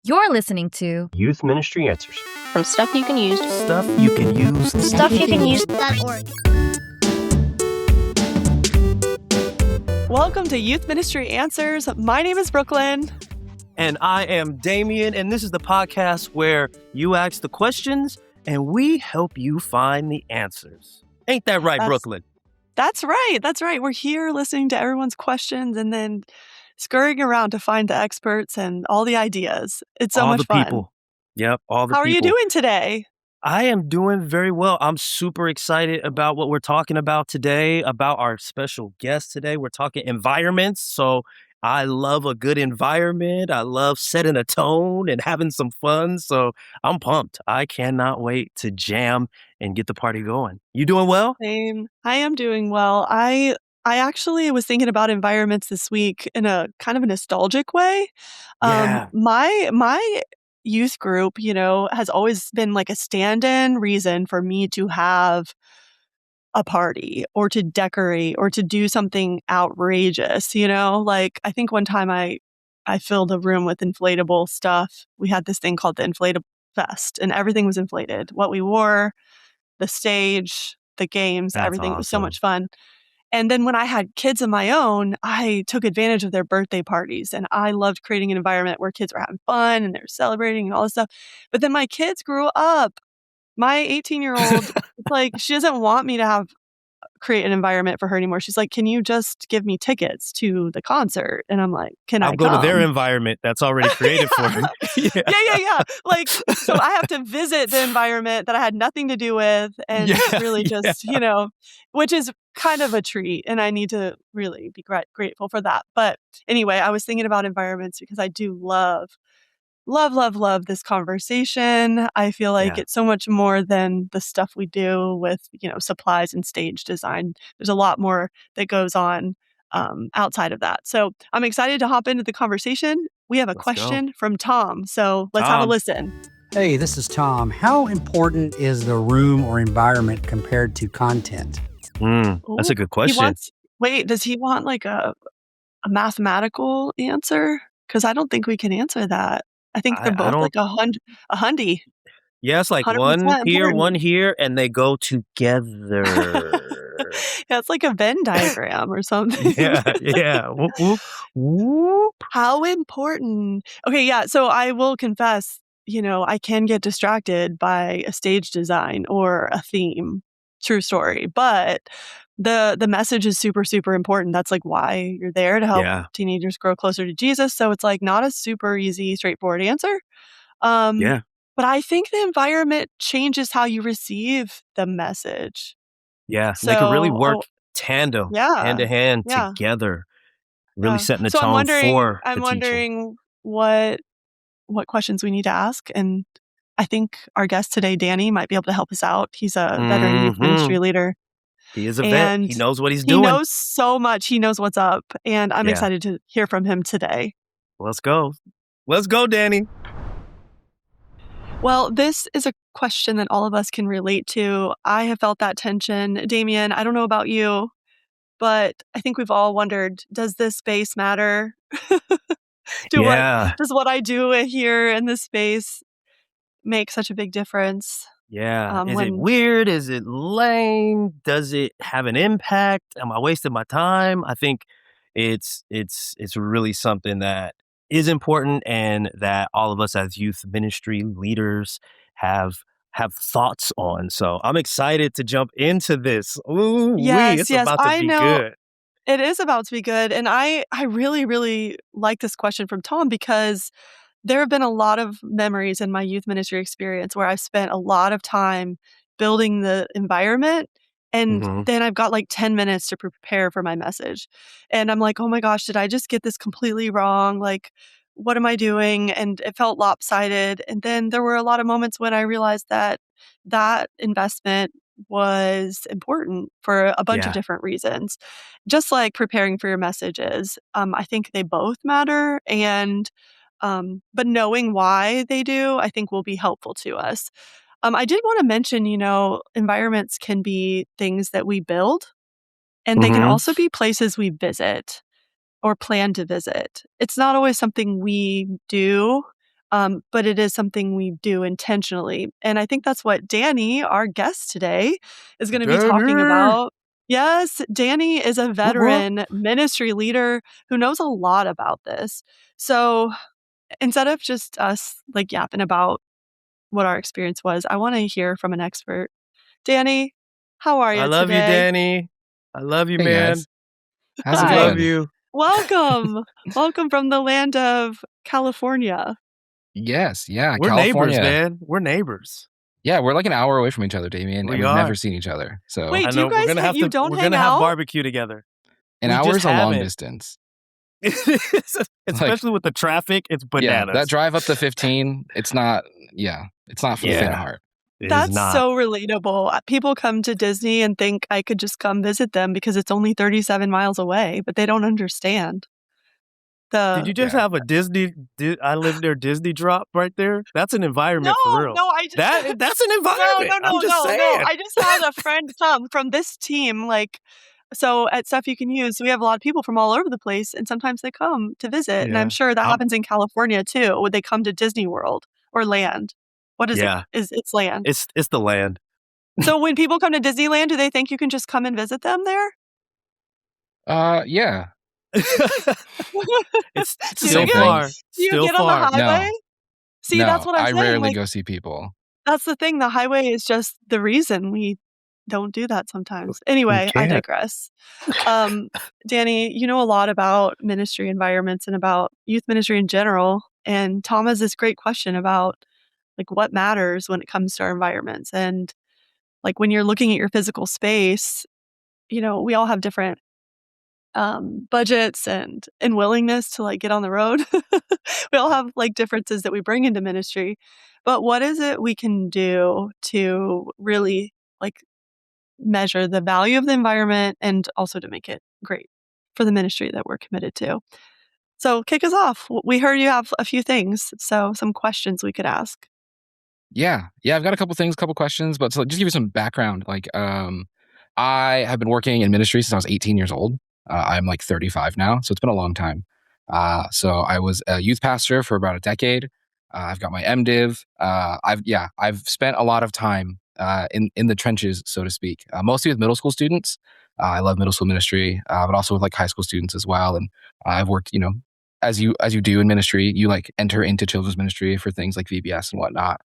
You're listening to Youth Ministry Answers. From stuff you can use. Stuff you can use. StuffYouCanUse.org. Welcome to Youth Ministry Answers. My name is Brooklyn. And I am Damean, and this is the podcast where you ask the questions and we help you find the answers. Ain't that right, Brooklyn? That's right. That's right. We're here listening to everyone's questions and then scurrying around to find the experts and all the ideas. It's so much fun. People. Yep, all the people. How are you doing today? I am doing very well. I'm super excited about what we're talking about today, about our special guest today. We're talking environments. So I love a good environment. I love setting a tone and having some fun. So I'm pumped. I cannot wait to jam and get the party going. You doing well? Same. I am doing well. I actually was thinking about environments this week in a kind of a nostalgic way. Yeah. My youth group, has always been like a stand-in reason for me to have a party or to decorate or to do something outrageous, Like I think one time I filled a room with inflatable stuff. We had this thing called the Inflatable Fest and everything was inflated. What we wore, the stage, the games, That's everything. It was so awesome. much fun. And then when I had kids of my own, I took advantage of their birthday parties and I loved creating an environment where kids were having fun and they were celebrating and all this stuff. But then my kids grew up. My 18-year-old, it's like, she doesn't want me to create an environment for her anymore. She's like, can you just give me tickets to the concert? And I'm like, I'll go to their environment that's already created for me. Yeah. Like, so I have to visit the environment that I had nothing to do with and really just, which is kind of a treat. And I need to really be grateful for that. But anyway, I was thinking about environments because I do love this conversation. I feel like it's so much more than the stuff we do with, supplies and stage design. There's a lot more that goes on outside of that. So I'm excited to hop into the conversation. We have a question from Tom. So let's have a listen. Hey, this is Tom. How important is the room or environment compared to content? That's a good question. Does he want like a mathematical answer? Because I don't think we can answer that. I think they're both like a hundy. Yeah, it's like one here, and they go together. Yeah, it's like a Venn diagram or something. Yeah. Whoop, whoop, whoop. How important? Okay, yeah. So I will confess, I can get distracted by a stage design or a theme. True story. But the message is super, super important. That's like why you're there to help teenagers grow closer to Jesus. So it's like not a super easy, straightforward answer. But I think the environment changes how you receive the message. Yeah. So, they can really work hand to hand together, really setting the tone for the I'm wondering what questions we need to ask. And I think our guest today, Danny, might be able to help us out. He's a veteran youth ministry leader. He is a vet. He knows what he's doing. He knows so much. He knows what's up. And I'm excited to hear from him today. Let's go. Let's go, Danny. Well, this is a question that all of us can relate to. I have felt that tension. Damean, I don't know about you, but I think we've all wondered, does this space matter? Does what I do here in this space make such a big difference? Yeah. Is it weird? Is it lame? Does it have an impact? Am I wasting my time? I think it's really something that is important and that all of us as youth ministry leaders have thoughts on. So I'm excited to jump into this. Ooh, it's about to be good. It is about to be good. And I really, really like this question from Tom because there have been a lot of memories in my youth ministry experience where I've spent a lot of time building the environment and then I've got like 10 minutes to prepare for my message. And I'm like, oh my gosh, did I just get this completely wrong? Like, what am I doing? And it felt lopsided. And then there were a lot of moments when I realized that investment was important for a bunch of different reasons. Just like preparing for your messages, I think they both matter. And but knowing why they do, I think will be helpful to us. I did want to mention, environments can be things that we build, and they can also be places we visit or plan to visit. It's not always something we do. but it is something we do intentionally. And I think that's what Danny, our guest today, is going to be talking about. Yes, Danny is a veteran ministry leader who knows a lot about this. So instead of just us like yapping about what our experience was, I want to hear from an expert. Danny, how are I you love you, today? Danny. I love you, Hey man. guys, how's it I Hi. love going? you. Welcome. Welcome from the land of California. Yes, yeah, We're neighbors, California. man. We're neighbors. Yeah, we're like an hour away from each other, Damien, and We we've are. never seen each other. So Wait, I do you know we're guys gonna have you to. don't We're hang gonna have out? barbecue together. an we hour just is a long haven't. distance. Especially with the traffic, it's Yeah, bananas. that drive up to 15, it's not for the faint of heart. It is That's not. so relatable. People come to Disney and think I could just come visit them because it's only 37 miles away, but they don't understand. Did you just Yeah. have a Disney? I live near Disney drop right there. That's an No, environment for real. no, I just That's an no, environment. no, I'm no, just no, saying. no. I just had a friend come from this team, like, so at Stuff You Can Use, we have a lot of people from all over the place, and sometimes they come to visit, and I'm Yeah. sure that happens in California too. Would they come to Disney World or Land? What is Yeah. it? It's Land. It's the land. So when people come to Disneyland, do they think you can just come and visit them there? Yeah. It's Do same you thing. far. do you Still get on the far. highway? No, See, that's what I'm I saying. rarely Like, go see people. that's the thing. The highway is just the reason we don't do that sometimes. Anyway, I can't. digress. Danny, you know a lot about ministry environments and about youth ministry in general. And Tom has this great question about like what matters when it comes to our environments. And like when you're looking at your physical space, you know, we all have different budgets and willingness to like get on the road. We all have like differences that we bring into ministry. But what is it we can do to really like measure the value of the environment and also to make it great for the ministry that we're committed to? So kick us off. We heard you have a few things, so some questions we could ask. Yeah, I've got a couple questions, but to just give you some background, like, I have been working in ministry since I was 18 years old. I'm like 35 now, so it's been a long time. So I was a youth pastor for about a decade. I've got my MDiv. I've spent a lot of time in the trenches, so to speak, mostly with middle school students. I love middle school ministry, but also with like high school students as well. And I've worked, as you do in ministry, you like enter into children's ministry for things like VBS and whatnot.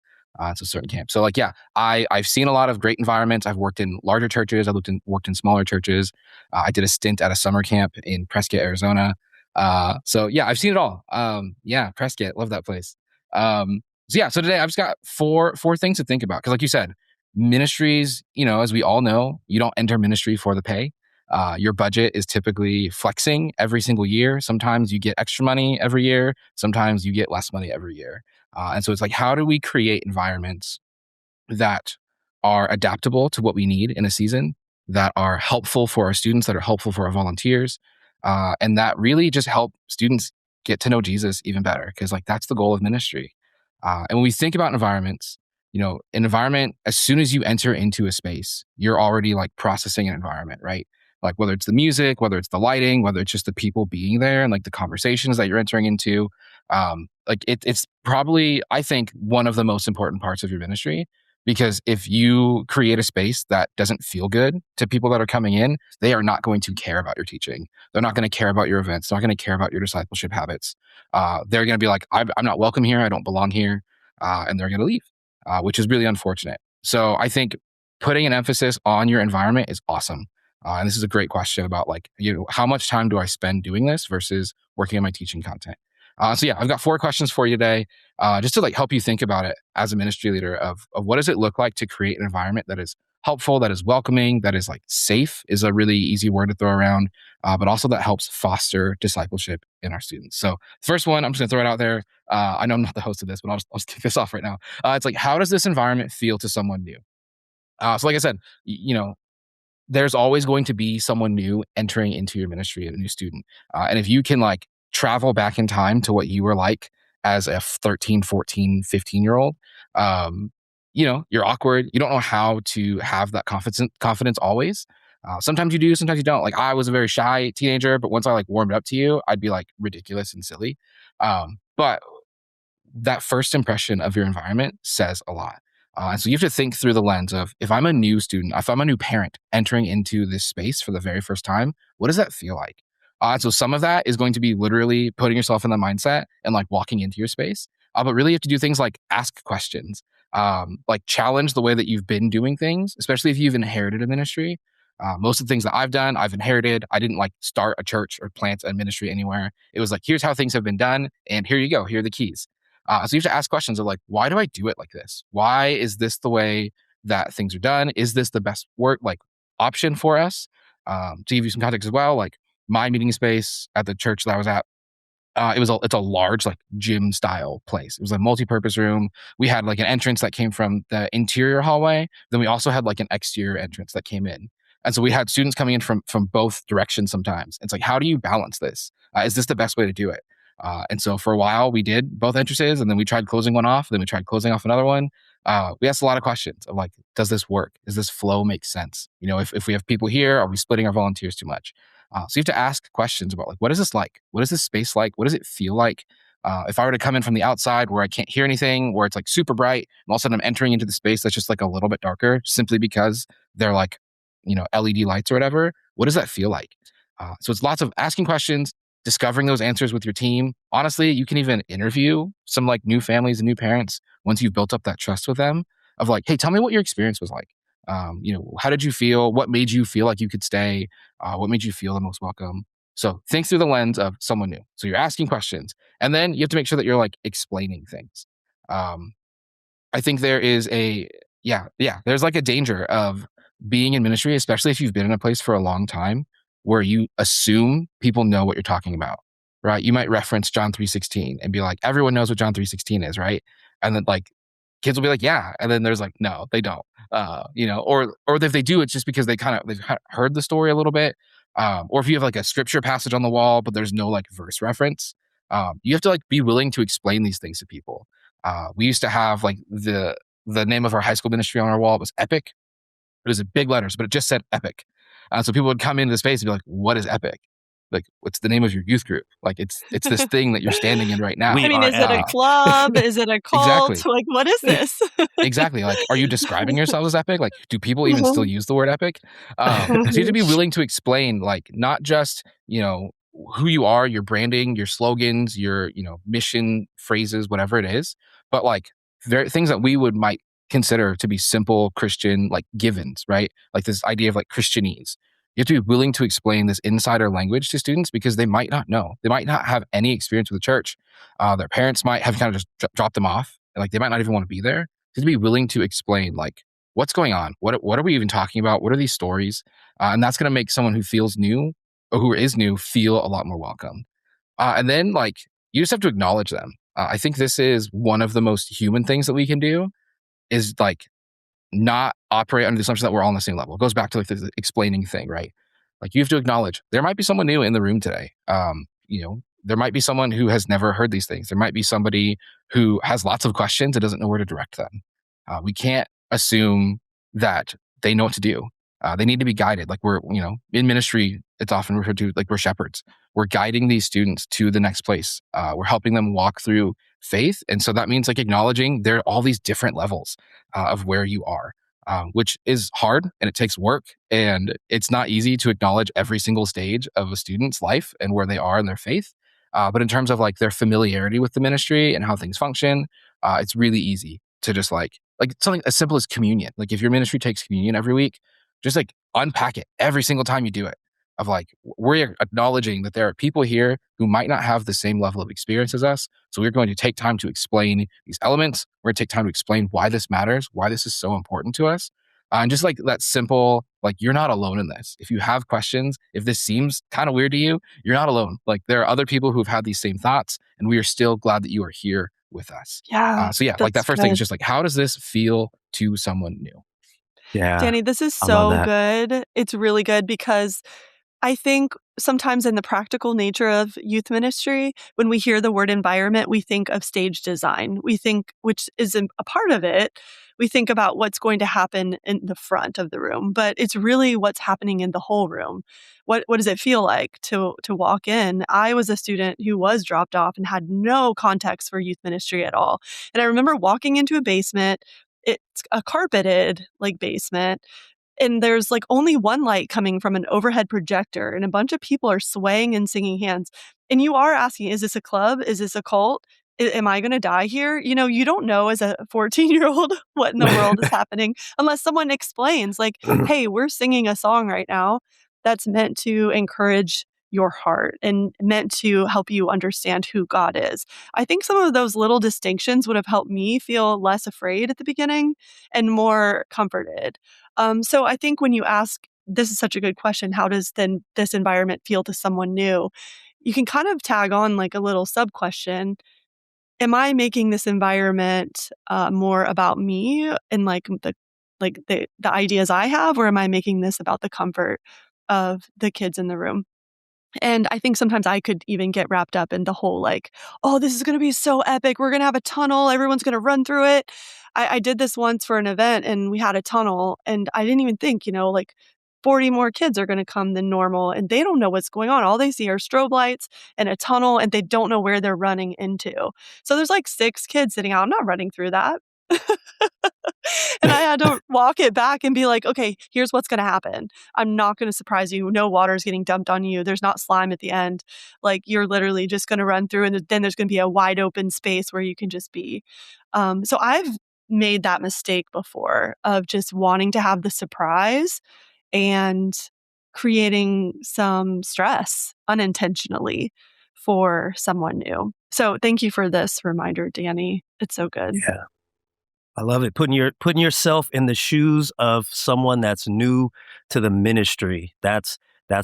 It's a certain camp. So I've seen a lot of great environments. I've worked in larger churches. Worked in smaller churches. I did a stint at a summer camp in Prescott, Arizona. I've seen it all. Prescott, love that place. So today I've just got four things to think about. Because like you said, ministries, as we all know, you don't enter ministry for the pay. Your budget is typically flexing every single year. Sometimes you get extra money every year. Sometimes you get less money every year. And so it's like, how do we create environments that are adaptable to what we need in a season, that are helpful for our students, that are helpful for our volunteers, and that really just help students get to know Jesus even better? Because like that's the goal of ministry. And when we think about environments, an environment, as soon as you enter into a space, you're already like processing an environment, right? Like whether it's the music, whether it's the lighting, whether it's just the people being there and like the conversations that you're entering into. It's probably, I think, one of the most important parts of your ministry, because if you create a space that doesn't feel good to people that are coming in, they are not going to care about your teaching. They're not going to care about your events. They're not going to care about your discipleship habits. They're going to be like, I'm not welcome here. I don't belong here. And they're going to leave, which is really unfortunate. So I think putting an emphasis on your environment is awesome. And this is a great question about how much time do I spend doing this versus working on my teaching content? I've got 4 questions for you today, just to help you think about it as a ministry leader of what does it look like to create an environment that is helpful, that is welcoming, that is safe is a really easy word to throw around, but also that helps foster discipleship in our students. So the first one, I'm just gonna throw it out there. I know I'm not the host of this, but I'll just kick this off right now. It's how does this environment feel to someone new? So like I said, there's always going to be someone new entering into your ministry, a new student. And if you can travel back in time to what you were like as a 13, 14, 15-year-old, you're awkward. You don't know how to have that confidence always. Sometimes you do, sometimes you don't. I was a very shy teenager, but once I warmed up to you, I'd be ridiculous and silly. But that first impression of your environment says a lot. And so you have to think through the lens of, if I'm a new student, if I'm a new parent entering into this space for the very first time, what does that feel like? And so some of that is going to be literally putting yourself in the mindset and like walking into your space. But really you have to do things like ask questions, like challenge the way that you've been doing things, especially if you've inherited a ministry. Most of the things that I've done, I've inherited. I didn't like start a church or plant a ministry anywhere. It was like, here's how things have been done, and here you go. Here are the keys. So you have to ask questions of like, why do I do it like this? Why is this the way that things are done? Is this the best work like option for us? To give you some context as well, like my meeting space at the church that I was at, it's a large like gym style place. It was a multi-purpose room. We had like an entrance that came from the interior hallway. Then we also had like an exterior entrance that came in. And so we had students coming in from both directions sometimes. It's like, how do you balance this? Is this the best way to do it? And so for a while we did both entrances, and then we tried closing one off. Then we tried closing off another one. We asked a lot of questions of like, does this work? Does this flow make sense? You know, if we have people here, are we splitting our volunteers too much? So you have to ask questions about like, what is this like? What is this space like? What does it feel like? If I were to come in from the outside where I can't hear anything, where it's like super bright, and all of a sudden I'm entering into the space that's just like a little bit darker simply because they're like, you know, LED lights or whatever, what does that feel like? So it's lots of asking questions, discovering those answers with your team. Honestly, you can even interview some like new families and new parents once you've built up that trust with them of like, hey, tell me what your experience was like. You know, how did you feel? What made you feel like you could stay? What made you feel the most welcome? So think through the lens of someone new. So you're asking questions, and then you have to make sure that you're like explaining things. I think there is there's like a danger of being in ministry, especially if you've been in a place for a long time, where you assume people know what you're talking about, right? You might reference John 3:16 and be like, everyone knows what John 3:16 is, right? And then like kids will be like, yeah. And then there's like, no, they don't. You know, or if they do, it's just because they've kind of heard the story a little bit. Or if you have like a scripture passage on the wall, but there's no like verse reference, you have to like be willing to explain these things to people. We used to have like the name of our high school ministry on our wall was Epic. It was in big letters, but it just said Epic. So people would come into the space and be like, what is Epic? Like, what's the name of your youth group? Like, it's this thing that you're standing in right now. We I mean, are is it a club? Is it a cult? Exactly. Like, what is this? Exactly. Like, are you describing yourself as epic? Like, do people even still use the word epic? So you have to be willing to explain, like, not just, you know, who you are, your branding, your slogans, your, you know, mission phrases, whatever it is, but like things that we might consider to be simple Christian, like givens, right? Like this idea of like Christianese. You have to be willing to explain this insider language to students because they might not know. They might not have any experience with the church. Their parents might have kind of just dropped them off. And like they might not even want to be there. To be willing to explain like what's going on. What are we even talking about? What are these stories? And that's going to make someone who feels new or who is new feel a lot more welcome. And then like you just have to acknowledge them. I think this is one of the most human things that we can do is like not operate under the assumption that we're all on the same level. It goes back to like the explaining thing, right? Like you have to acknowledge there might be someone new in the room today. You know, there might be someone who has never heard these things. There might be somebody who has lots of questions and doesn't know where to direct them. We can't assume that they know what to do. They need to be guided. Like we're, you know, in ministry, it's often referred to like we're shepherds. We're guiding these students to the next place. We're helping them walk through faith. And so that means like acknowledging there are all these different levels of where you are, which is hard and it takes work. And it's not easy to acknowledge every single stage of a student's life and where they are in their faith. But in terms of like their familiarity with the ministry and how things function, it's really easy to just like something as simple as communion. Like if your ministry takes communion every week, just like unpack it every single time you do it. Of like, we're acknowledging that there are people here who might not have the same level of experience as us. So we're going to take time to explain these elements. We're going to take time to explain why this matters, why this is so important to us. And just like that simple, like you're not alone in this. If you have questions, if this seems kind of weird to you, you're not alone. Like there are other people who've had these same thoughts and we are still glad that you are here with us. Yeah. So yeah, like that first thing is just like, how does this feel to someone new? Yeah. Danny, this is I love so that. good. It's really good because I think sometimes in the practical nature of youth ministry, when we hear the word environment, we think of stage design. We think, which is a part of it, we think about what's going to happen in the front of the room, but it's really what's happening in the whole room. What does it feel like to walk in? I was a student who was dropped off and had no context for youth ministry at all. And I remember walking into a basement. It's a carpeted like basement, and there's like only one light coming from an overhead projector, and a bunch of people are swaying and singing hands. And you are asking, is this a club? Is this a cult? Am I going to die here? You don't know as a 14-year-old what in the world is happening unless someone explains, like, hey, we're singing a song right now that's meant to encourage your heart and meant to help you understand who God is. I think some of those little distinctions would have helped me feel less afraid at the beginning and more comforted. So I think when you ask, this is such a good question, how does then this environment feel to someone new? You can kind of tag on like a little sub question. Am I making this environment more about me and the ideas I have, or am I making this about the comfort of the kids in the room? And I think sometimes I could even get wrapped up in the whole like, oh, this is going to be so epic. We're going to have a tunnel. Everyone's going to run through it. I did this once for an event and we had a tunnel and I didn't even think, like 40 more kids are going to come than normal and they don't know what's going on. All they see are strobe lights and a tunnel and they don't know where they're running into. So there's like 6 kids sitting out. I'm not running through that. And I had to walk it back and be like, okay, here's what's going to happen. I'm not going to surprise you. No water is getting dumped on you. There's not slime at the end. Like you're literally just going to run through and then there's going to be a wide open space where you can just be. So I've made that mistake before of just wanting to have the surprise and creating some stress unintentionally for someone new. So thank you for this reminder, Danny. It's so good. Yeah. I love it. Putting yourself in the shoes of someone that's new to the ministry. That's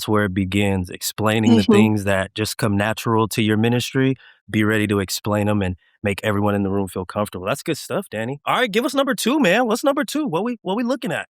where it begins. Explaining the things that just come natural to your ministry. Be ready to explain them and make everyone in the room feel comfortable. That's good stuff, Danny. All right, give us number 2, man. What's number 2? What we looking at?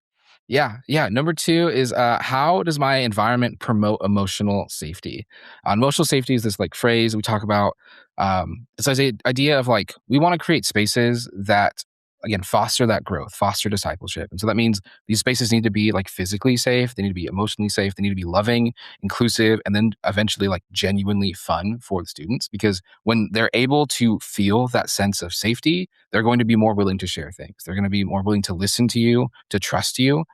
Yeah. Number 2 is how does my environment promote emotional safety? Emotional safety is this like phrase we talk about. It's the idea of like we want to create spaces that again foster that growth, foster discipleship, and so that means these spaces need to be like physically safe, they need to be emotionally safe, they need to be loving, inclusive, and then eventually like genuinely fun for the students. Because when they're able to feel that sense of safety, they're going to be more willing to share things. They're going to be more willing to listen to you, to trust you.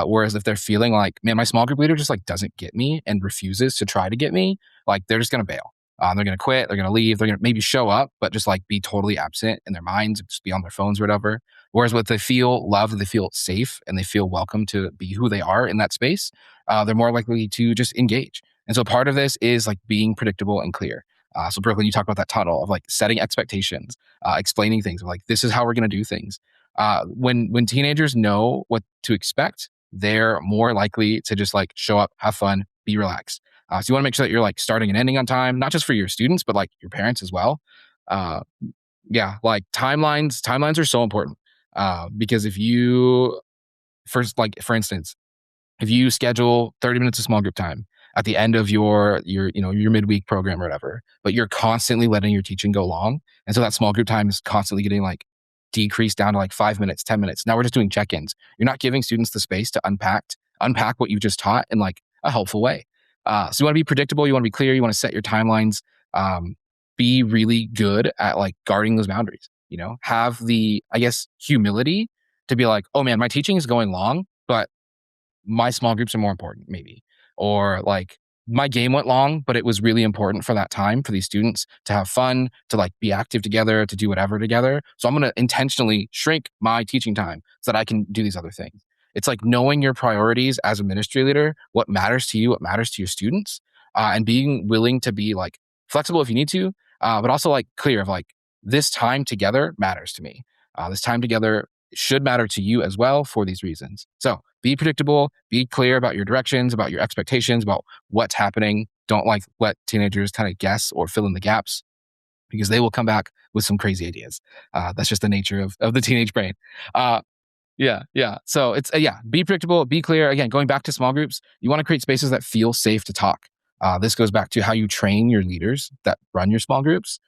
Whereas if they're feeling like, man, my small group leader just like doesn't get me and refuses to try to get me, like they're just going to bail. They're going to quit. They're going to leave. They're going to maybe show up, but just like be totally absent in their minds, just be on their phones or whatever. Whereas if they feel loved, they feel safe, and they feel welcome to be who they are in that space, they're more likely to just engage. And so part of this is like being predictable and clear. So Brooklyn, you talk about that tunnel of like setting expectations, explaining things of like, this is how we're going to do things. When teenagers know what to expect, they're more likely to just like show up, have fun, be relaxed. So you want to make sure that you're like starting and ending on time, not just for your students, but like your parents as well. Like timelines are so important. Because if you for instance, if you schedule 30 minutes of small group time at the end of your midweek program or whatever, but you're constantly letting your teaching go long, and so that small group time is constantly getting like decreased down to like 5 minutes, 10 minutes. Now we're just doing check-ins. You're not giving students the space to unpack what you just taught in like a helpful way. So you want to be predictable. You want to be clear. You want to set your timelines. Be really good at like guarding those boundaries. Have the, I guess, humility to be like, oh man, my teaching is going long, but my small groups are more important, maybe. Or like my game went long, but it was really important for that time for these students to have fun, to like be active together, to do whatever together. So I'm going to intentionally shrink my teaching time so that I can do these other things. It's like knowing your priorities as a ministry leader, what matters to you, what matters to your students, and being willing to be like flexible if you need to, but also like clear of like, this time together matters to me. This time together should matter to you as well for these reasons. So be predictable, be clear about your directions, about your expectations, about what's happening. Don't like let teenagers kind of guess or fill in the gaps, because they will come back with some crazy ideas. That's just the nature of the teenage brain. So it's, be predictable, be clear. Again, going back to small groups, you want to create spaces that feel safe to talk. This goes back to how you train your leaders that run your small groups.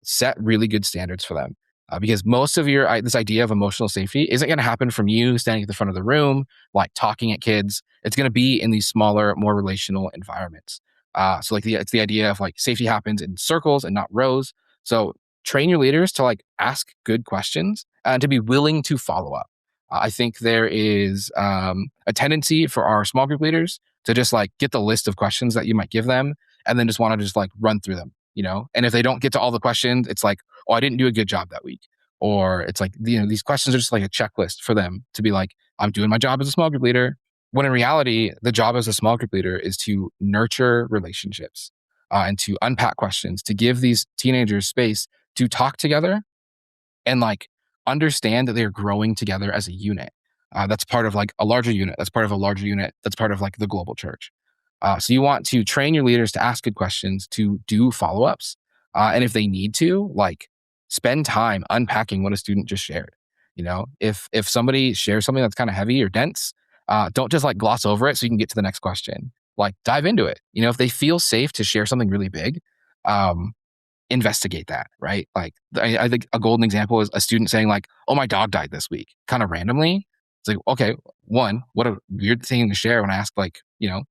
Set really good standards for them. Because most of this idea of emotional safety isn't going to happen from you standing at the front of the room, like talking at kids. It's going to be in these smaller, more relational environments. So like it's the idea of like safety happens in circles and not rows. So train your leaders to like ask good questions and to be willing to follow up. I think there is a tendency for our small group leaders to just like get the list of questions that you might give them and then just want to just like run through them, And if they don't get to all the questions, it's like, oh, I didn't do a good job that week. Or it's like, these questions are just like a checklist for them to be like, I'm doing my job as a small group leader. When in reality, the job as a small group leader is to nurture relationships and to unpack questions, to give these teenagers space to talk together and like understand that they're growing together as a unit. That's part of like a larger unit. That's part of a larger unit. That's part of like the global church. So you want to train your leaders to ask good questions, to do follow-ups. And if they need to, like spend time unpacking what a student just shared. If somebody shares something that's kind of heavy or dense, don't just like gloss over it so you can get to the next question. Like dive into it. If they feel safe to share something really big, investigate that, right? Like I think a golden example is a student saying like, oh, my dog died this week, kind of randomly. It's like, okay, one, what a weird thing to share when I ask like,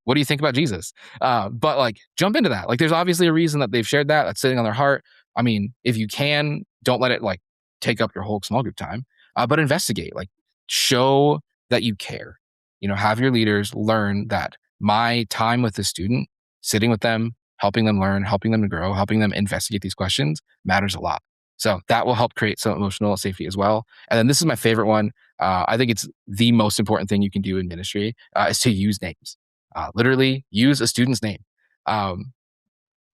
what do you think about Jesus? But like jump into that. Like there's obviously a reason that they've shared that. That's sitting on their heart. I mean, if you can, don't let it like take up your whole small group time, but investigate, like show that you care. Have your leaders learn that my time with the student, sitting with them, helping them learn, helping them to grow, helping them investigate these questions matters a lot. So that will help create some emotional safety as well. And then this is my favorite one. I think it's the most important thing you can do in ministry is to use names. Literally use a student's name.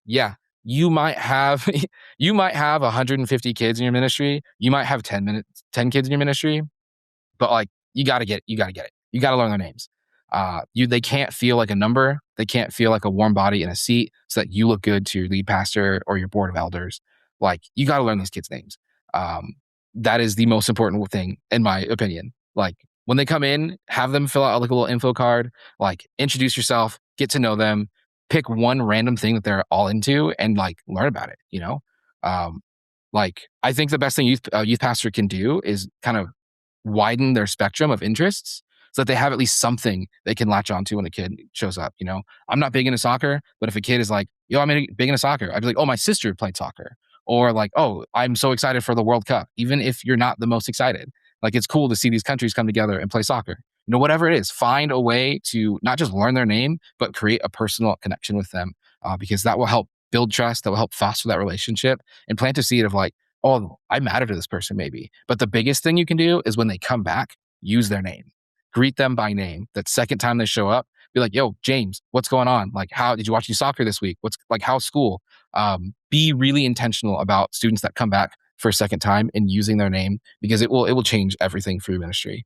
Yeah, you might have 150 kids in your ministry. You might have 10 kids in your ministry, but like you got to get it. You got to learn their names. They can't feel like a number. They can't feel like a warm body in a seat so that you look good to your lead pastor or your board of elders. Like you got to learn these kids' names. That is the most important thing, in my opinion. Like when they come in, have them fill out like a little info card, like introduce yourself, get to know them, pick one random thing that they're all into and like learn about it, Like I think the best thing youth pastor can do is kind of widen their spectrum of interests so that they have at least something they can latch onto when a kid shows up. I'm not big into soccer, but if a kid is like, yo, I'm big into soccer, I'd be like, oh, my sister played soccer. Or like, oh, I'm so excited for the World Cup. Even if you're not the most excited, like it's cool to see these countries come together and play soccer. Whatever it is, find a way to not just learn their name, but create a personal connection with them because that will help build trust, that will help foster that relationship and plant a seed of like, oh, I matter to this person maybe. But the biggest thing you can do is when they come back, use their name. Greet them by name. That second time they show up, be like, yo, James, what's going on? Like, how did you watch soccer this week? How's school? Be really intentional about students that come back for a second time and using their name because it will change everything for your ministry.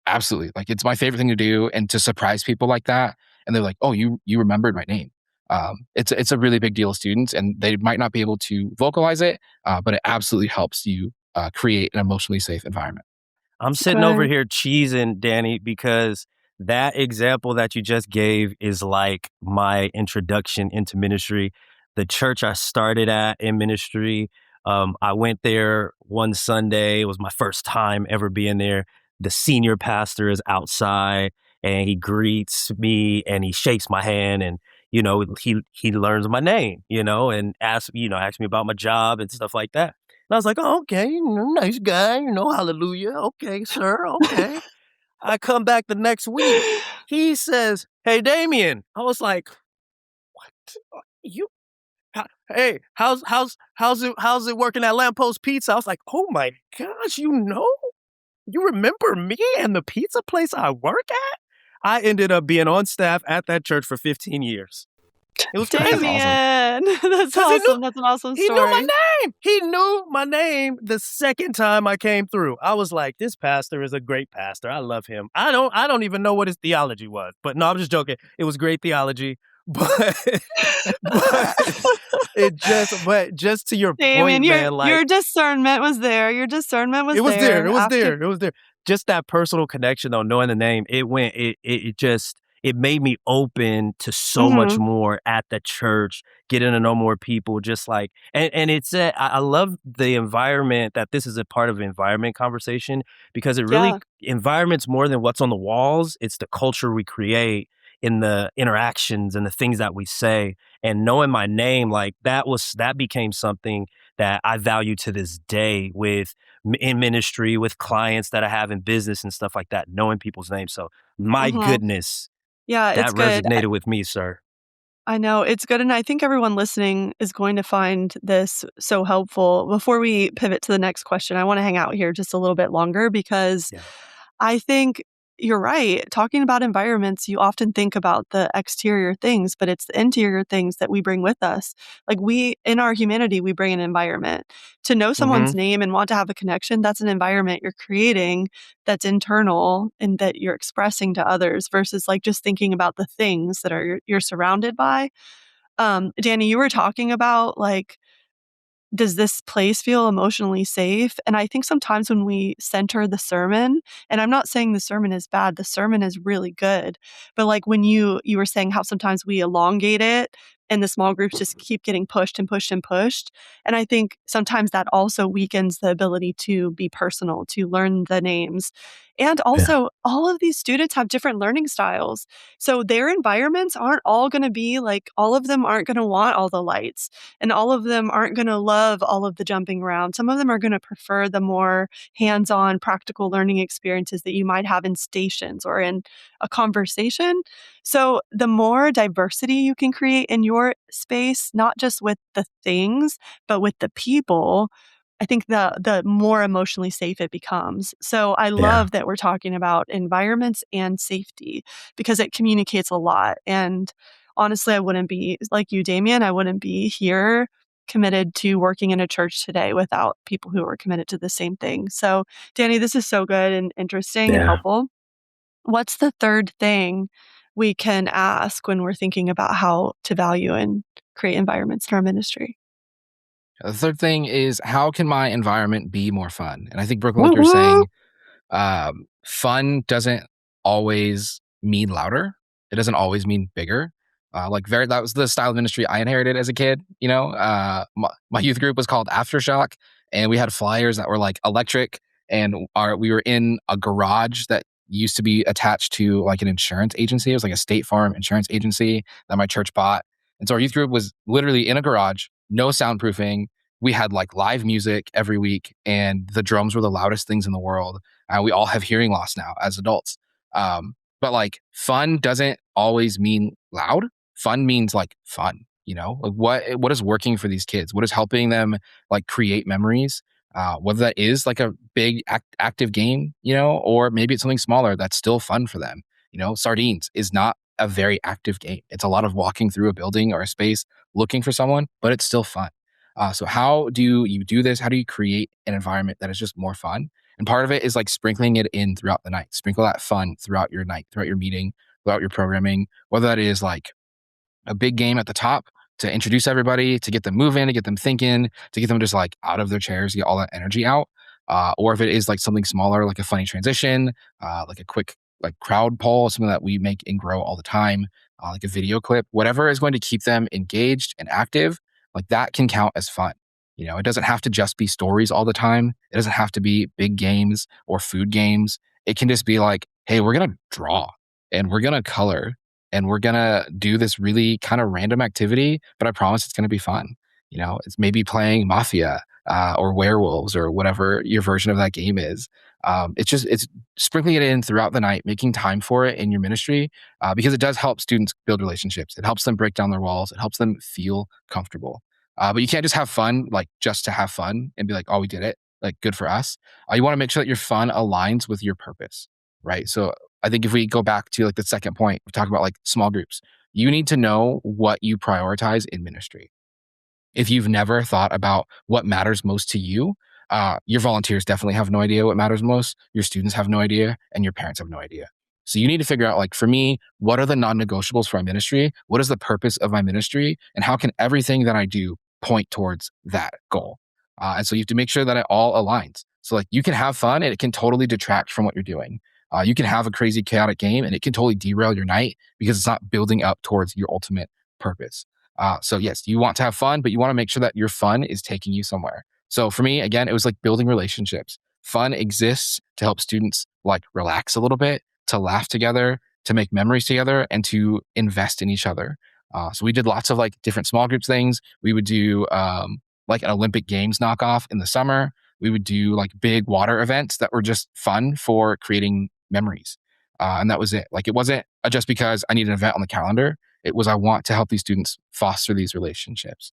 Absolutely. Like it's my favorite thing to do and to surprise people like that. And they're like, oh, you remembered my name. It's a really big deal to students and they might not be able to vocalize it, but it absolutely helps you create an emotionally safe environment. I'm sitting over here cheesing, Danny, because that example that you just gave is like my introduction into ministry. The church I started at in ministry, I went there one Sunday. It was my first time ever being there. The senior pastor is outside and he greets me and he shakes my hand and, he learns my name, and asks me about my job and stuff like that. And I was like, oh, okay, nice guy, hallelujah. Okay, sir, okay. I come back the next week. He says, hey, Damean. I was like, what? Hey, how's it working at Lamppost Pizza? I was like, oh my gosh, you remember me and the pizza place I work at? I ended up being on staff at that church for 15 years. It was crazy. Damean. That's awesome. That's an awesome story. He knew my name. He knew my name the second time I came through. I was like, this pastor is a great pastor. I love him. I don't even know what his theology was. But no, I'm just joking. It was great theology. But just to your point, man, like your discernment was there. Your discernment was there. It was there. Just that personal connection though, knowing the name, it it made me open to so much Mhm. more at the church, getting to know more people, just like, and it's I love the environment that this is a part of environment conversation because it really Yeah. environment's more than what's on the walls. It's the culture we create in the interactions and the things that we say. And knowing my name, like that became something that I value to this day with in ministry, with clients that I have in business and stuff like that, knowing people's names. So my Mhm. goodness, Yeah, it's that good. resonated with me, sir. I know, it's good, and I think everyone listening is going to find this so helpful. Before we pivot to the next question, I wanna hang out here just a little bit longer because Yeah. I think you're right. Talking about environments, you often think about the exterior things, but it's the interior things that we bring with us. Like in our humanity, we bring an environment. To know someone's Mhm. name and want to have a connection, that's an environment you're creating that's internal and that you're expressing to others versus like just thinking about the things that you're surrounded by. Danny, you were talking about like does this place feel emotionally safe? And I think sometimes when we center the sermon, and I'm not saying the sermon is bad, the sermon is really good. But like when you were saying how sometimes we elongate it and the small groups just keep getting pushed and pushed and pushed. And I think sometimes that also weakens the ability to be personal, to learn the names. And Yeah. also, all of these students have different learning styles. So their environments aren't all going to be like, all of them aren't going to want all the lights and all of them aren't going to love all of the jumping around. Some of them are going to prefer the more hands on practical learning experiences that you might have in stations or in a conversation. So, the more diversity you can create in your space, not just with the things, but with the people, I think the more emotionally safe it becomes. So I Yeah. love that we're talking about environments and safety because it communicates a lot. And honestly, I wouldn't be like you, Damien, I wouldn't be here committed to working in a church today without people who are committed to the same thing. So, Danny, this is so good and interesting and Yeah. helpful. What's the third thing we can ask when we're thinking about how to value and create environments in our ministry? The third thing is how can my environment be more fun? And I think Brooklyn, like Woo you're woo. saying, fun doesn't always mean louder. It doesn't always mean bigger. That was the style of ministry I inherited as a kid. My youth group was called Aftershock, and we had flyers that were like electric, and we were in a garage that used to be attached to like an insurance agency. It was like a State Farm insurance agency that my church bought, and so our youth group was literally in a garage, no soundproofing. We had like live music every week, and the drums were the loudest things in the world. We all have hearing loss now as adults. But like fun doesn't always mean loud. Fun means like fun, like what is working for these kids? What is helping them like create memories? Whether that is like a big active game, or maybe it's something smaller that's still fun for them. Sardines is not a very active game. It's a lot of walking through a building or a space looking for someone, but it's still fun. So how do you do this? How do you create an environment that is just more fun? And part of it is like sprinkling it in throughout the night. Sprinkle that fun throughout your night, throughout your meeting, throughout your programming, whether that is like a big game at the top to introduce everybody, to get them moving, to get them thinking, to get them just like out of their chairs, get all that energy out. Or if it is like something smaller, like a funny transition, like a quick like crowd poll, something that we make and grow all the time, like a video clip, whatever is going to keep them engaged and active, like that can count as fun. It doesn't have to just be stories all the time. It doesn't have to be big games or food games. It can just be like, hey, we're going to draw and we're going to color and we're gonna do this really kind of random activity, but I promise it's gonna be fun. It's maybe playing Mafia or Werewolves or whatever your version of that game is. It's sprinkling it in throughout the night, making time for it in your ministry because it does help students build relationships. It helps them break down their walls. It helps them feel comfortable. But you can't just have fun like just to have fun and be like, oh, we did it. Like good for us. You want to make sure that your fun aligns with your purpose, right? So I think if we go back to like the second point, we talk about like small groups. You need to know what you prioritize in ministry. If you've never thought about what matters most to you, your volunteers definitely have no idea what matters most. Your students have no idea, and your parents have no idea. So you need to figure out, like, for me, what are the non-negotiables for my ministry? What is the purpose of my ministry? And how can everything that I do point towards that goal? And so you have to make sure that it all aligns. So like you can have fun and it can totally detract from what you're doing. You can have a crazy chaotic game and it can totally derail your night because it's not building up towards your ultimate purpose. So yes, you want to have fun, but you want to make sure that your fun is taking you somewhere. So for me, again, it was like building relationships. Fun exists to help students like relax a little bit, to laugh together, to make memories together, and to invest in each other. So we did lots of like different small groups things. We would do like an Olympic Games knockoff in the summer. We would do like big water events that were just fun for creating memories. And that was it. Like it wasn't just because I need an event on the calendar. It was I want to help these students foster these relationships.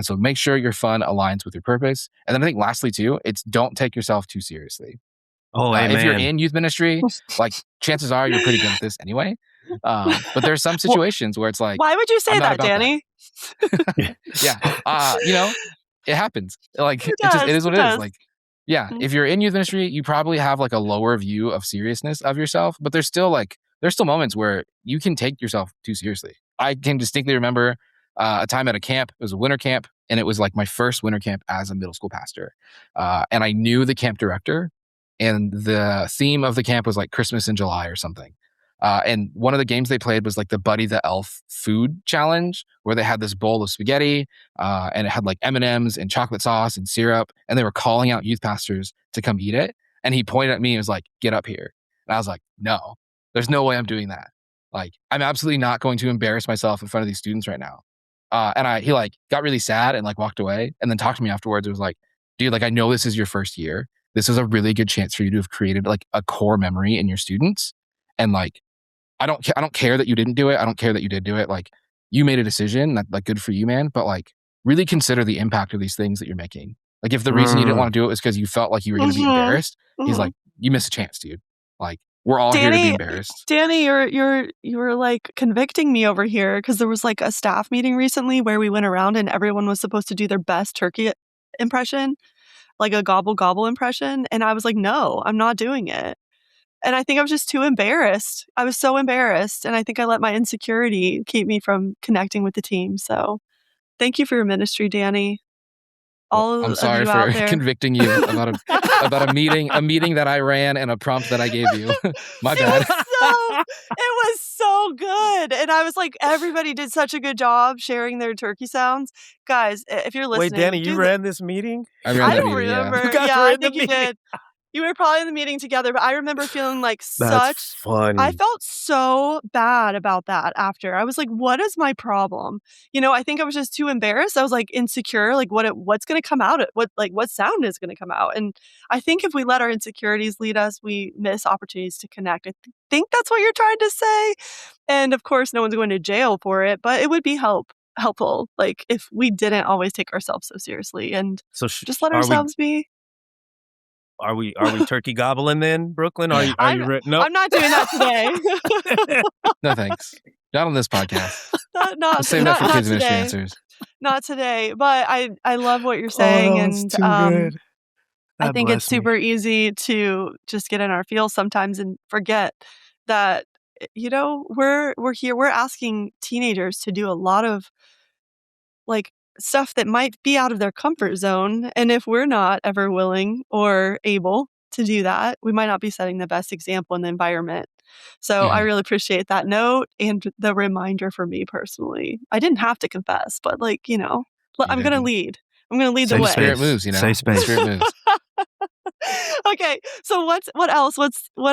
So make sure your fun aligns with your purpose. And then I think lastly too, it's don't take yourself too seriously. Oh, If you're amen. in youth ministry, like chances are you're pretty good at this anyway. But there's some situations where it's like, Why would you say I'm not that, about Danny? yeah. It happens. Like It it does. is what It it is. does. Like, yeah, Mhm. if you're in youth ministry, you probably have like a lower view of seriousness of yourself, but there's still moments where you can take yourself too seriously. I can distinctly remember a time at a camp. It was a winter camp, and it was like my first winter camp as a middle school pastor. And I knew the camp director, and the theme of the camp was like Christmas in July or something. And one of the games they played was like the Buddy the Elf food challenge, where they had this bowl of spaghetti, and it had like M&Ms and chocolate sauce and syrup, and they were calling out youth pastors to come eat it. And he pointed at me and was like, "Get up here." And I was like, "No, there's no way I'm doing that. Like, I'm absolutely not going to embarrass myself in front of these students right now." And he like got really sad and like walked away, and then talked to me afterwards. It was like, "Dude, like I know this is your first year. This is a really good chance for you to have created like a core memory in your students, and like." I don't care that you didn't do it. I don't care that you did do it. Like you made a decision, that like good for you, man. But like really consider the impact of these things that you're making. Like if the reason you didn't want to do it was because you felt like you were going to be Mhm. embarrassed, he's Mhm. like, you missed a chance, dude. Like we're all here to be embarrassed. Danny, you were like convicting me over here because there was like a staff meeting recently where we went around and everyone was supposed to do their best turkey impression, like a gobble gobble impression, and I was like, no, I'm not doing it. And I think I was just too embarrassed. I was so embarrassed, and I think I let my insecurity keep me from connecting with the team. So, thank you for your ministry, Danny. Well, All I'm of sorry you for out there. convicting you about a meeting that I ran and a prompt that I gave you. My bad. It was so good. And I was like, everybody did such a good job sharing their turkey sounds. Guys, if you're listening, Wait, Danny, do you the- ran this meeting? I ran I that don't meeting. Yeah. remember. You guys Yeah, were I in the think you meeting. did. You were probably in the meeting together, but I remember feeling like That's funny. I felt so bad about that after. I was like, what is my problem? I think I was just too embarrassed. I was like insecure, like what's going to come out? What sound is going to come out? And I think if we let our insecurities lead us, we miss opportunities to connect. I think that's what you're trying to say. And of course, no one's going to jail for it, but it would be helpful, like if we didn't always take ourselves so seriously and So just let ourselves be. Are we turkey gobbling then, Brooklyn? Are Yeah. you no? I'm not doing that today. No thanks. Not on this podcast. not We'll save that for not kids ministry today. answers. Not today, but I love what you're saying, and too good. I That think it's blessed me. super easy to just get in our feels sometimes and forget that we're here. We're asking teenagers to do a lot of like stuff that might be out of their comfort zone, and if we're not ever willing or able to do that, we might not be setting the best example in the environment. So I really appreciate that note and the reminder for me personally. I didn't have to confess, but I'm going to didn't. lead. I'm going to lead the Safe way. Spirit space. moves, Safe space. Spirit moves. Okay, so what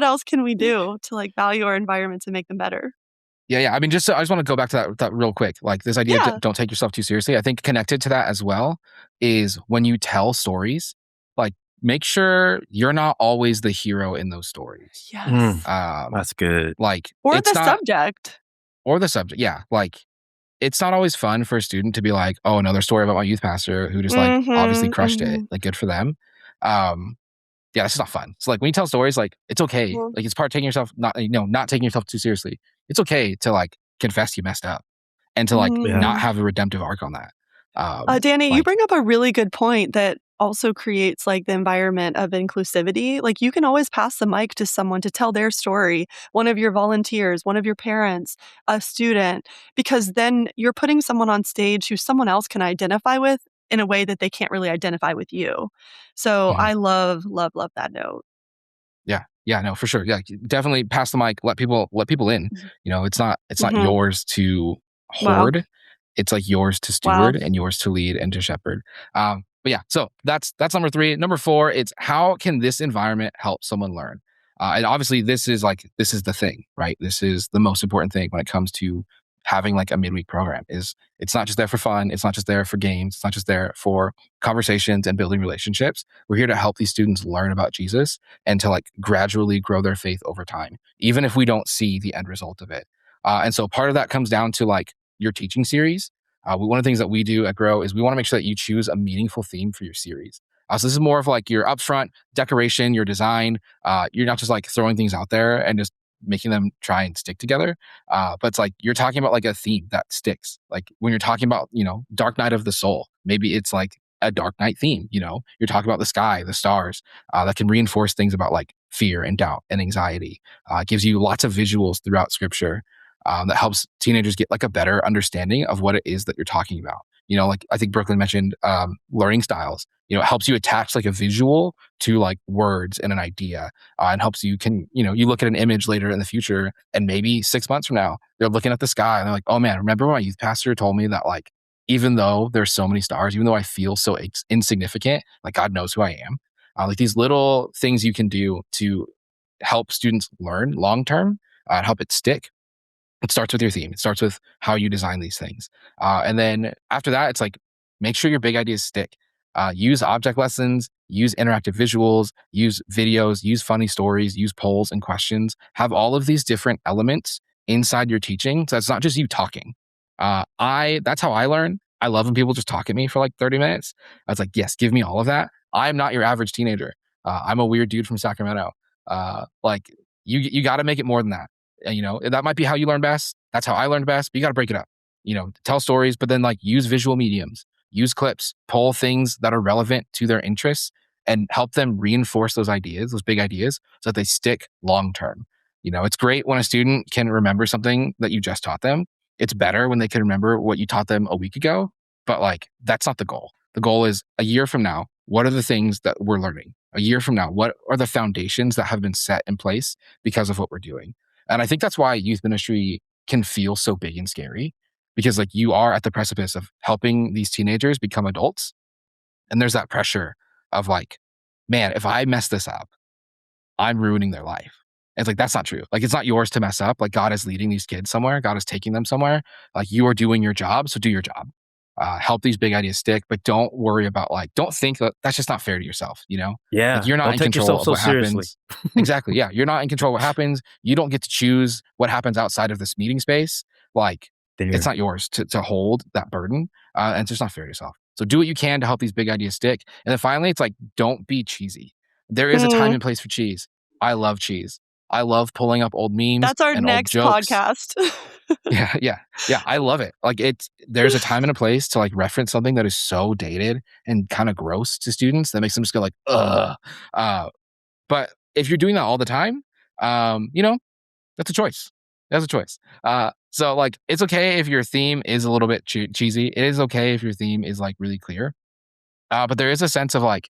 else can we do to like value our environments and make them better? Yeah. I mean, I just want to go back to that real quick. Like this idea Yeah. of don't take yourself too seriously. I think connected to that as well is when you tell stories, like make sure you're not always the hero in those stories. Yes. That's good. Like Or it's the not, subject. or the subject. Yeah. Like it's not always fun for a student to be like, oh, another story about my youth pastor who just like obviously crushed it. Like good for them. Yeah, it's just not fun. So like when you tell stories, like it's okay. Well- Like it's part of taking yourself not taking yourself too seriously. It's okay to like confess you messed up and to like Yeah. not have a redemptive arc on that. Danny, you like- bring up a really good point that also creates like the environment of inclusivity. Like you can always pass the mic to someone to tell their story, one of your volunteers, one of your parents, a student, because then you're putting someone on stage who someone else can identify with in a way that they can't really identify with you. So I love that note. Yeah, Yeah, no, for sure. Yeah, definitely pass the mic. Let people in. Mhm. It's not Mhm. yours to Wow. hoard. It's like yours to Wow. steward and yours to lead and to shepherd. But yeah, so that's number 3. Number 4, it's how can this environment help someone learn? And obviously, this is the thing, right? This is the most important thing when it comes to having like a midweek program. Is it's not just there for fun. It's not just there for games. It's not just there for conversations and building relationships. We're here to help these students learn about Jesus and to like gradually grow their faith over time, even if we don't see the end result of it. And so part of that comes down to like your teaching series. One of the things that we do at Grow is we want to make sure that you choose a meaningful theme for your series. So this is more of like your upfront decoration, your design. You're not just like throwing things out there and just making them try and stick together. But it's like you're talking about like a theme that sticks. Like when you're talking about, Dark Night of the Soul, maybe it's like a Dark Night theme. You're talking about the sky, the stars, that can reinforce things about like fear and doubt and anxiety. It gives you lots of visuals throughout scripture that helps teenagers get like a better understanding of what it is that you're talking about. Like I think Brooklyn mentioned learning styles. It helps you attach like a visual to like words and an idea, and helps you you look at an image later in the future, and maybe 6 months from now, they're looking at the sky and they're like, oh man, remember when my youth pastor told me that like, even though there's so many stars, even though I feel so insignificant, like God knows who I am. Like these little things you can do to help students learn long term and help it stick. It starts with your theme. It starts with how you design these things. And then after that, it's like, make sure your big ideas stick. Use object lessons, use interactive visuals, use videos, use funny stories, use polls and questions. Have all of these different elements inside your teaching. So it's not just you talking. That's how I learn. I love when people just talk at me for like 30 minutes. I was like, yes, give me all of that. I'm not your average teenager. I'm a weird dude from Sacramento. Like you got to make it more than that. That might be how you learn best. That's how I learned best, but you got to break it up. Tell stories, but then like use visual mediums, use clips, pull things that are relevant to their interests and help them reinforce those ideas, those big ideas, so that they stick long term. It's great when a student can remember something that you just taught them. It's better when they can remember what you taught them a week ago, but like that's not the goal. The goal is a year from now, what are the things that we're learning? A year from now, what are the foundations that have been set in place because of what we're doing? And I think that's why youth ministry can feel so big and scary, because like you are at the precipice of helping these teenagers become adults. And there's that pressure of like, man, if I mess this up, I'm ruining their life. And it's like, that's not true. Like, it's not yours to mess up. Like, God is leading these kids somewhere. God is taking them somewhere. Like, you are doing your job. So do your job. Help these big ideas stick, but don't worry about like, don't think that that's just not fair to yourself, Like, Yeah. you're not Don't in take control yourself of so what seriously. happens. Exactly. Yeah. You're not in control of what happens. You don't get to choose what happens outside of this meeting space. Like, it's There. not yours to hold that burden. And it's just not fair to yourself. So do what you can to help these big ideas stick. And then finally, it's like, don't be cheesy. There is a time Mm, and place for cheese. I love cheese. I love pulling up old memes that's our and old next jokes. podcast. Yeah. I love it. Like there's a time and a place to like reference something that is so dated and kind of gross to students that makes them just go like, ugh. But if you're doing that all the time, that's a choice. That's a choice. So like, it's okay if your theme is a little bit cheesy. It is okay if your theme is like really clear. But there is a sense of like,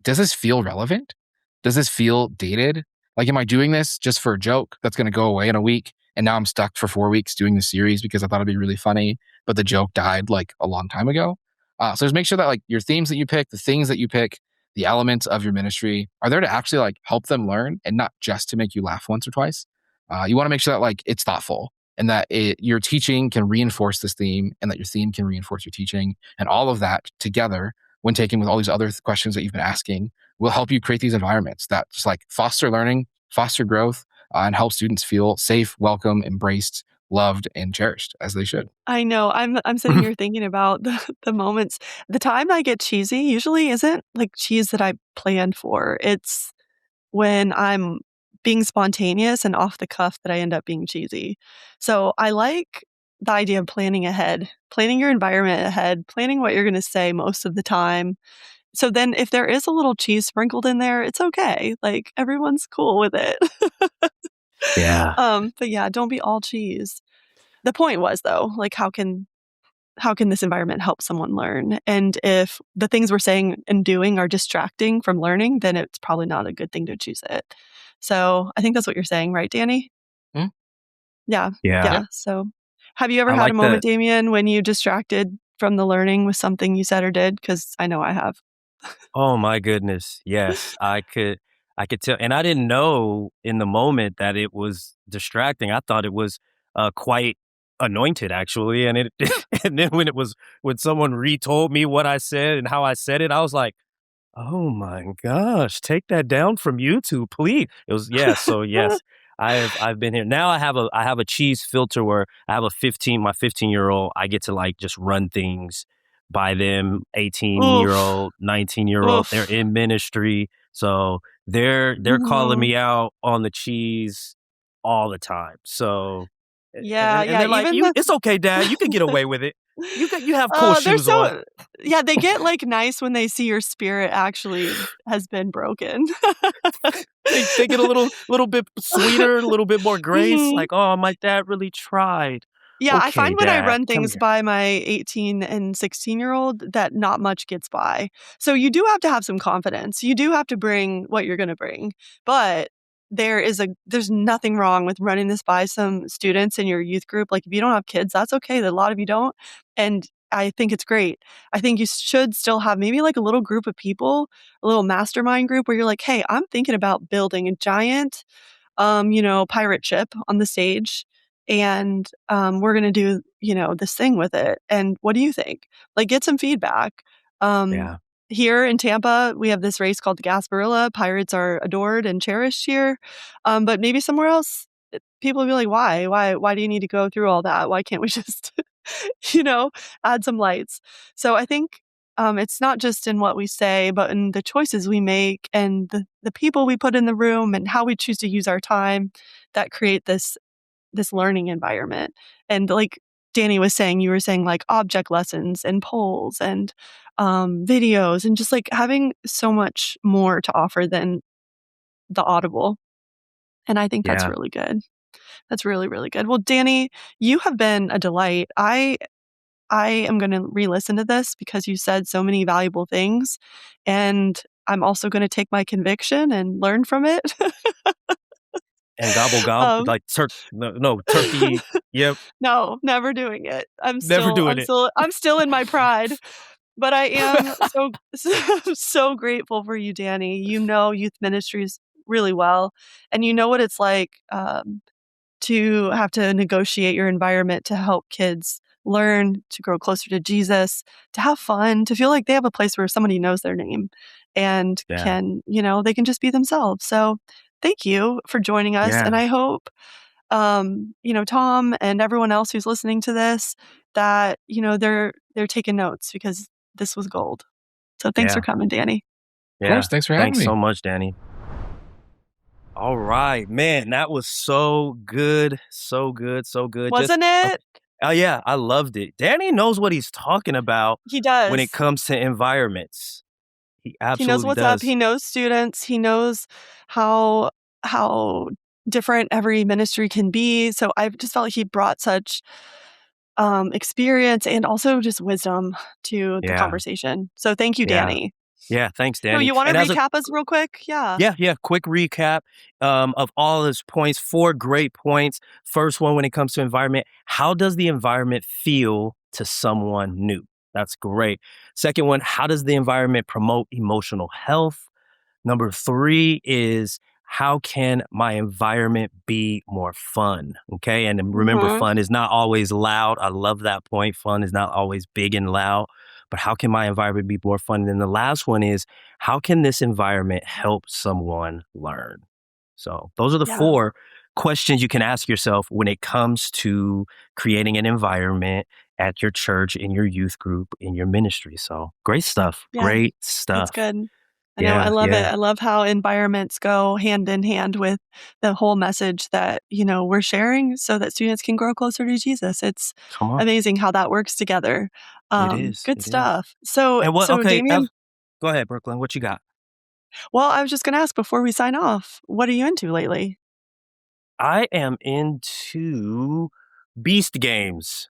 does this feel relevant? Does this feel dated? Like, am I doing this just for a joke that's going to go away in a week? And now I'm stuck for 4 weeks doing the series because I thought it'd be really funny, but the joke died like a long time ago. So just make sure that like your themes that you pick, the things that you pick, the elements of your ministry are there to actually like help them learn and not just to make you laugh once or twice. You want to make sure that like it's thoughtful and that your teaching can reinforce this theme and that your theme can reinforce your teaching, and all of that together when taken with all these other questions that you've been asking will help you create these environments that just like foster learning, foster growth, and help students feel safe, welcome, embraced, loved, and cherished as they should. I know. I'm sitting here thinking about the moments. The time I get cheesy usually isn't like cheese that I planned for. It's when I'm being spontaneous and off the cuff that I end up being cheesy. So I like the idea of planning ahead, planning your environment ahead, planning what you're going to say most of the time. So then if there is a little cheese sprinkled in there, it's okay. Like everyone's cool with it. Yeah. But yeah, don't be all cheese. The point was though, like how can this environment help someone learn? And if the things we're saying and doing are distracting from learning, then it's probably not a good thing to choose it. So I think that's what you're saying, right, Danny? Mhm. Yeah. Yeah. Yeah. So have you ever I had like a that. moment, Damien, when you distracted from the learning with something you said or did? Because I know I have. Oh my goodness. Yes, I could tell, and I didn't know in the moment that it was distracting. I thought it was quite anointed actually, and it and then when someone retold me what I said and how I said it, I was like, "Oh my gosh, take that down from YouTube, please." It was yeah, so yes, I've been here. Now I have a cheese filter where I have my 15-year-old, I get to like just run things by them, 18-year-old, Oof. 19-year-old. They're Oof. in ministry. So they're calling Mhm. me out on the cheese all the time. So Yeah. and Yeah. they're like, Even "You the it's okay, dad. You can get away with it. You have cool they're shoes on." so yeah, they get, like, nice when they see your spirit actually has been broken. They get a little bit sweeter, a little bit more grace, Mhm. like, "Oh, my dad really tried." Yeah, I "Okay, find when I dad, run come things here." by my 18 and 16-year-old that not much gets by. So you do have to have some confidence. You do have to bring what you're gonna bring. But there's nothing wrong with running this by some students in your youth group. Like, if you don't have kids, that's okay. A lot of you don't. And I think it's great. I think you should still have maybe like a little group of people, a little mastermind group where you're like, "Hey, I'm thinking about building a giant pirate ship on the stage. And we're going to do, this thing with it. And what do you think? Like, get some feedback. Um, Yeah, Here in Tampa, we have this race called the Gasparilla. Pirates are adored and cherished here. But maybe somewhere else, people will be like, why? Why do you need to go through all that? Why can't we just, you know, add some lights? So I think it's not just in what we say, but in the choices we make and the people we put in the room and how we choose to use our time that create this learning environment. And like Danny was saying, you were saying like object lessons and polls and videos and just like having so much more to offer than the audible. And I think that's yeah. really good. That's really, really good. Well, Danny, you have been a delight. I am going to re-listen to this because you said so many valuable things, and I'm also going to take my conviction and learn from it. And gobble um, like no, turkey, yep, no, never doing it. I'm never still, doing I'm it. still, I'm still in my pride, but I am so grateful for you, Danny. You know youth ministries really well, and you know what it's like. To have to negotiate your environment to help kids learn to grow closer to Jesus, to have fun, to feel like they have a place where somebody knows their name and Yeah, can, they can just be themselves. So thank you for joining us. And yeah, I hope, Tom and everyone else who's listening to this that, they're taking notes because this was gold. So thanks for yeah, coming, Danny. Of course. yeah. Thanks for having Thanks so me. much, Danny. All right, man, that was so good, so good, so good. Just Wasn't it? oh yeah, I loved it. Danny knows what he's talking about He when it does. comes to environments. He He knows absolutely what's up. does. He knows students. He knows how how different every ministry can be. So I just felt like he brought such experience and also just wisdom to the Yeah, conversation. So thank you, yeah, Danny. yeah. Thanks, So Danny. you want to And as a recap us real quick? Yeah. yeah, yeah. Quick recap of all his points. 4 great points. First one, when it comes to environment, how does the environment feel to someone new? That's great. Second one, how does the environment promote emotional health? Number 3 is how can my environment be more fun? Okay. And then remember, Mhm. fun is not always loud. I love that point. Fun is not always big and loud, but how can my environment be more fun? And then the last one is how can this environment help someone learn? So those are the Yeah. 4 questions you can ask yourself when it comes to creating an environment at your church, in your youth group, in your ministry. So great stuff. Yeah. Great That's stuff. good. I know. I Yeah. love it. Yeah. I love how environments go hand in hand with the whole message that, we're sharing so that students can grow closer to Jesus. It's Come on. amazing how that works together. It is. Good It is. stuff. So, And what so okay, Damien, go ahead, Brooklyn. What you got? well, I was just going to ask before we sign off, what are you into lately? I am into Beast games.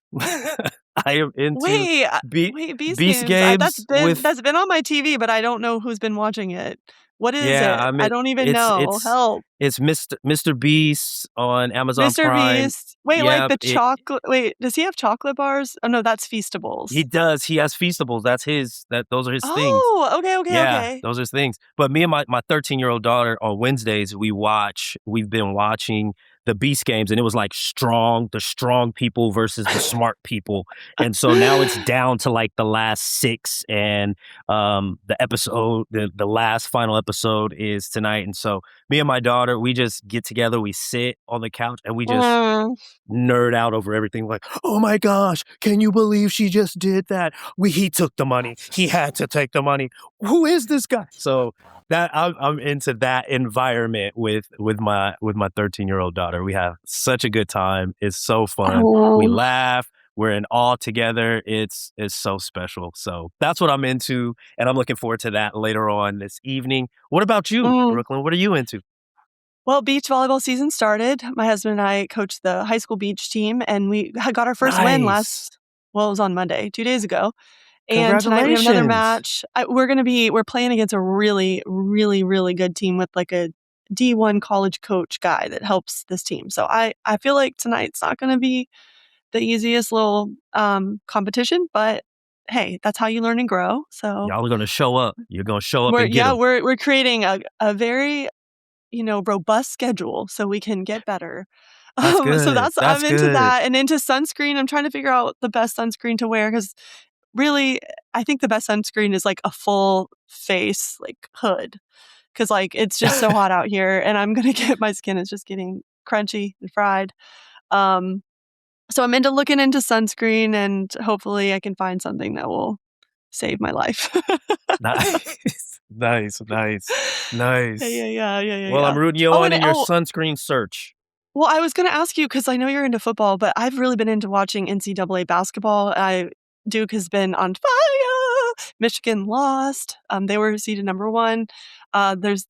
I am into Wait, be wait, Beast Beast Games. games with That's been on my TV, but I don't know who's been watching it. What is Yeah, it? I don't even know. Help. it's Mr. Beast on Amazon Mr. Prime. Beast. Wait, like Yep, the chocolate wait, does he have chocolate bars? Oh, no, that's he Feastables. does. He has Feastables. Those are his things. Oh, okay, okay, Yeah, okay. those are his things. But me and my 13-year-old daughter on Wednesdays, we've been watching the Beast games, and it was like the strong people versus the smart people. And so now it's down to like the last six, and the last final episode is tonight. And so me and my daughter, we just get together, we sit on the couch, and we just Mm. nerd out over everything. Like, oh my gosh, can you believe she just did that? He took the money. He had to take the money. Who is this guy? So that I'm into that environment with my 13-year-old daughter. We have such a good time. It's so fun. We Oh. laugh. We're in awe together. It's so special. So that's what I'm into, and I'm looking forward to that later on this evening. What about you, Mm. Brooklyn? What are you into? Well, beach volleyball season started. My husband and I coached the high school beach team, and we got our first win Nice. it was on Monday, 2 days ago. And tonight we have another Congratulations. match. We're playing against a really, really, really good team with like a D1 college coach guy that helps this team. So I feel like tonight's not going to be the easiest little competition, but hey, that's how you learn and grow. So Y'all are gonna show up. You're gonna show up and get them. we're creating a very robust schedule so we can get better. That's So good. That's I'm into good. that and into sunscreen. I'm trying to figure out the best sunscreen to wear because really, I think the best sunscreen is like a full face like hood because like it's just so hot out here, and I'm gonna get my skin is just getting crunchy and fried. Um, so I'm looking into sunscreen, and hopefully I can find something that will save my life. Nice. Nice. Nice. Nice. Well, Yeah. I'm rooting you Oh, on and in your sunscreen search. well, I was gonna ask you because I know you're into football, but I've really been into watching NCAA basketball. Duke has been on fire. Michigan lost. They were seeded number 1. Is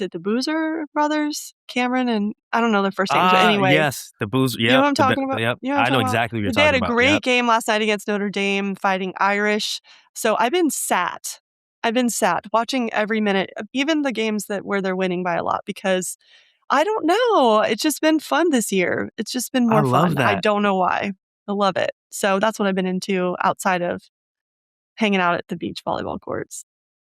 it the Boozer brothers? Cameron and I don't know their first names, but anyway, Yes, the booze. you know Yep, what I'm talking about? yep. You know what I'm I know talking about? exactly what you're They had talking a about. great Yep. game last night against Notre Dame fighting Irish. So I've been sat. I've been sat watching every minute, even the games where they're winning by a lot because I don't know. It's just been fun this year. It's just been I more love fun. I that. don't know why. I love it. So that's what I've been into outside of hanging out at the beach volleyball courts.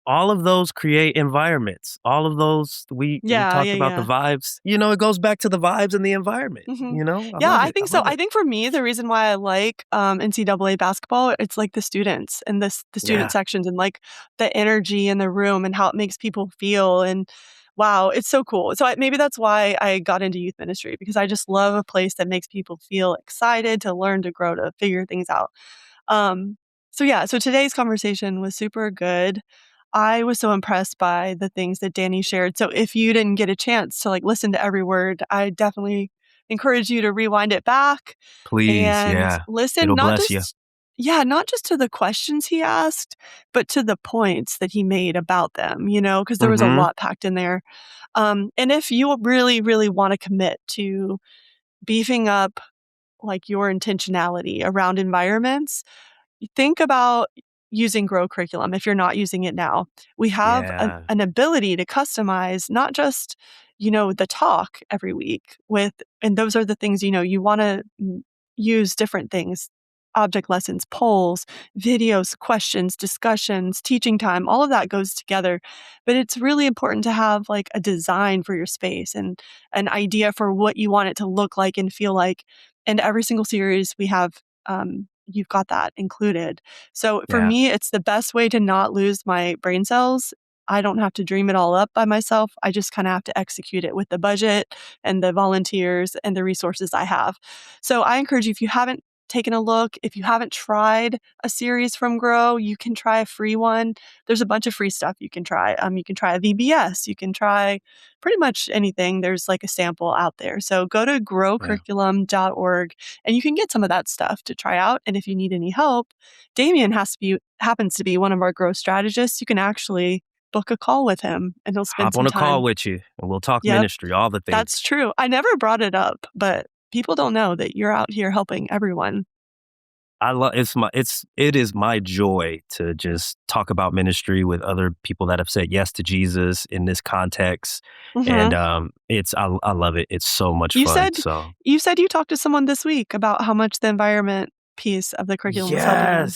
All of those create environments. All of those we Yeah, talked yeah, about the yeah. vibes. It goes back to the vibes and the environment. Mhm. I Yeah, love I it. I think so. love I it. think for me, the reason why I like NCAA basketball, it's like the students and the student Yeah. sections and like the energy in the room and how it makes people feel. And wow, it's so cool. So maybe that's why I got into youth ministry because I just love a place that makes people feel excited to learn, to grow, to figure things out. Um, so yeah, so today's conversation was super good. I was so impressed by the things that Danny shared. So if you didn't get a chance to like listen to every word, I definitely encourage you to rewind it back Please, and yeah. listen It'll bless you. not just to the questions he asked, but to the points that he made about them, because there was a Mhm. lot packed in there. And if you really, really want to commit to beefing up like your intentionality around environments, think about using Grow Curriculum if you're not using it now. We have Yeah. an ability to customize not just, the talk every week and those are the things, you want to use different things, object lessons, polls, videos, questions, discussions, teaching time, all of that goes together. But it's really important to have like a design for your space and an idea for what you want it to look like and feel like. And every single series we have, you've got that included. So for Yeah. me, it's the best way to not lose my brain cells. I don't have to dream it all up by myself. I just kind of have to execute it with the budget and the volunteers and the resources I have. So I encourage you, if you haven't taken a look, if you haven't tried a series from Grow, you can try a free one. There's a bunch of free stuff you can try. You can try a VBS. You can try pretty much anything. There's like a sample out there. So go to Yeah. growcurriculum.org and you can get some of that stuff to try out. And if you need any help, Damean happens to be one of our growth strategists. You can actually book a call with him and he'll spend Hop some on a call time. with you, and we'll talk Yep, ministry, all the that's things. true. I never brought it up, but people don't know that you're out here helping everyone. I love it is my joy to just talk about ministry with other people that have said yes to Jesus in this context, and Mhm. I love it. It's so much You fun. said So you said you talked to someone this week about how much the environment piece of the curriculum was helping them.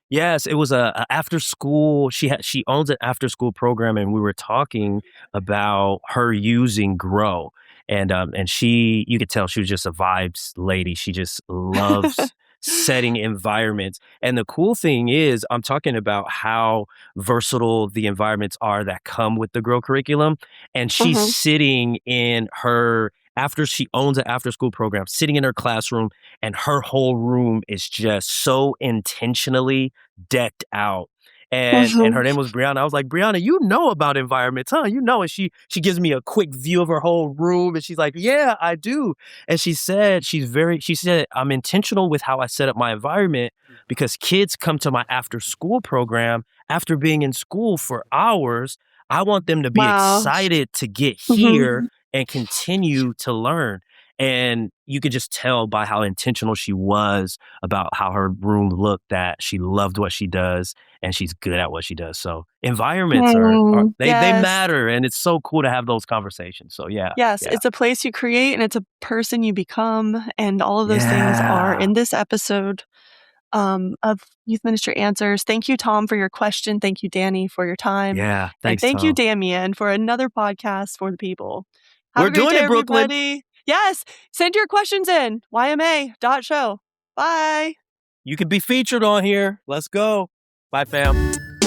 yes, it was a after school. She owns an after school program, and we were talking about her using Grow, and she you could tell she was just a vibes lady. She just loves setting environments. And the cool thing is, I'm talking about how versatile the environments are that come with the Grow curriculum, and she's Mhm. sitting in her after she owns an after school program, sitting in her classroom, and her whole room is just so intentionally decked out. And Mhm. her name was Brianna. I was like, Brianna, you know about environments, huh? You know. And she gives me a quick view of her whole room, and she's like, yeah, I do. And she said, I'm intentional with how I set up my environment because kids come to my after school program after being in school for hours. I want them to be Wow. excited to get here Mhm. and continue to learn. And you could just tell by how intentional she was about how her room looked that she loved what she does and she's good at what she does. So environments are they Yes. matter, and it's so cool to have those conversations. So yeah, Yes, yeah, it's a place you create and it's a person you become, and all of those things are yeah, in this episode, of Youth Ministry Answers. Thank you, Tom, for your question. Thank you, Danny, for your time. yeah. And Thanks, thank you, Tom. Damian, for another podcast for the people. Have We're a great doing day, it, Brooklyn. everybody. Yes, send your questions in. YMA.show. Bye. You can be featured on here. Let's go. Bye, fam.